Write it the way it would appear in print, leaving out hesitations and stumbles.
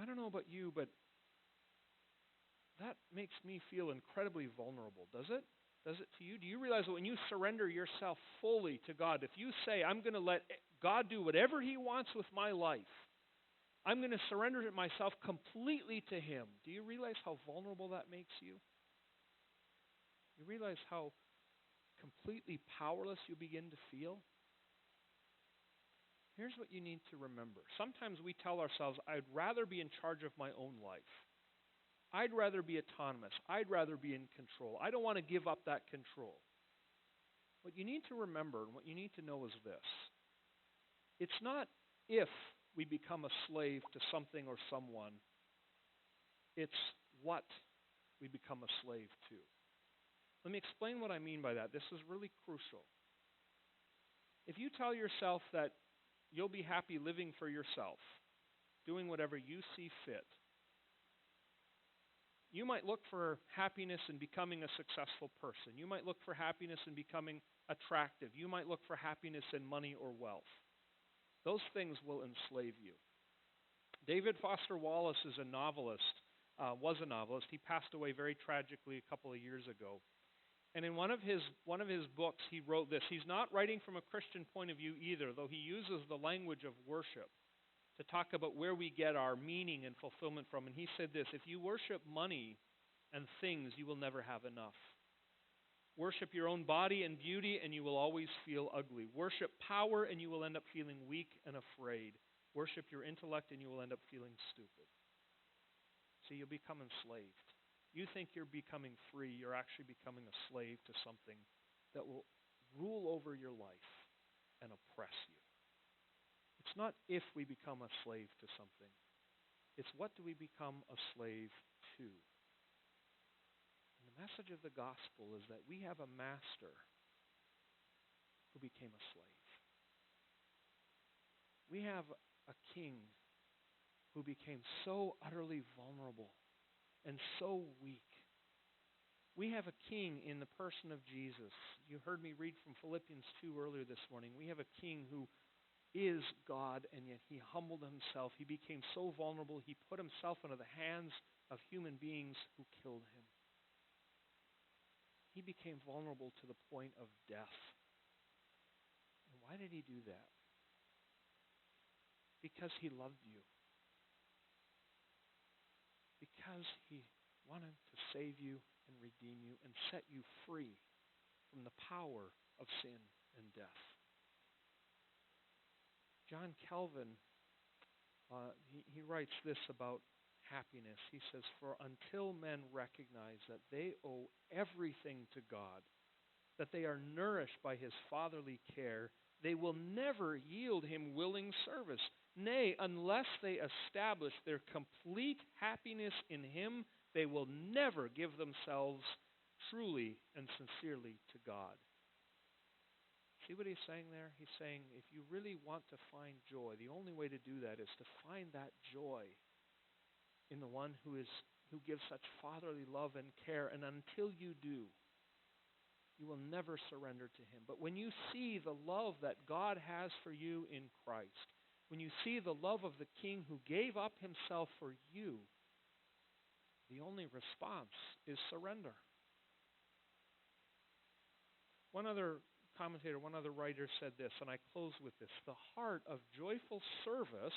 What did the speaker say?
I don't know about you, but that makes me feel incredibly vulnerable, does it? Does it to you? Do you realize that when you surrender yourself fully to God, if you say, I'm going to let God do whatever He wants with my life, I'm going to surrender myself completely to Him, do you realize how vulnerable that makes you? You realize how completely powerless you begin to feel? Here's what you need to remember. Sometimes we tell ourselves, I'd rather be in charge of my own life. I'd rather be autonomous. I'd rather be in control. I don't want to give up that control. What you need to remember and what you need to know is this. It's not if we become a slave to something or someone. It's what we become a slave to. Let me explain what I mean by that. This is really crucial. If you tell yourself that you'll be happy living for yourself, doing whatever you see fit, you might look for happiness in becoming a successful person. You might look for happiness in becoming attractive. You might look for happiness in money or wealth. Those things will enslave you. David Foster Wallace is a novelist, was a novelist. He passed away very tragically a couple of years ago. And in one of his books, he wrote this. He's not writing from a Christian point of view either, though he uses the language of worship to talk about where we get our meaning and fulfillment from. And he said this, if you worship money and things, you will never have enough. Worship your own body and beauty, and you will always feel ugly. Worship power, and you will end up feeling weak and afraid. Worship your intellect, and you will end up feeling stupid. See, you'll become enslaved. You think you're becoming free, you're actually becoming a slave to something that will rule over your life and oppress you. It's not if we become a slave to something. It's what do we become a slave to. And the message of the gospel is that we have a master who became a slave. We have a king who became so utterly vulnerable and so weak. We have a king in the person of Jesus. You heard me read from Philippians 2 earlier this morning. We have a king who is God, and yet he humbled himself. He became so vulnerable, he put himself into the hands of human beings who killed him. He became vulnerable to the point of death. And why did he do that? Because he loved you. Because he wanted to save you and redeem you and set you free from the power of sin and death. John Calvin, he writes this about happiness. He says, for until men recognize that they owe everything to God, that they are nourished by His fatherly care, they will never yield Him willing service. Nay, unless they establish their complete happiness in Him, they will never give themselves truly and sincerely to God. See what he's saying there? He's saying if you really want to find joy, the only way to do that is to find that joy in the one who gives such fatherly love and care. And until you do, you will never surrender to Him. But when you see the love that God has for you in Christ, when you see the love of the King who gave up Himself for you, the only response is surrender. One other commentator, one other writer said this, and I close with this. The heart of joyful service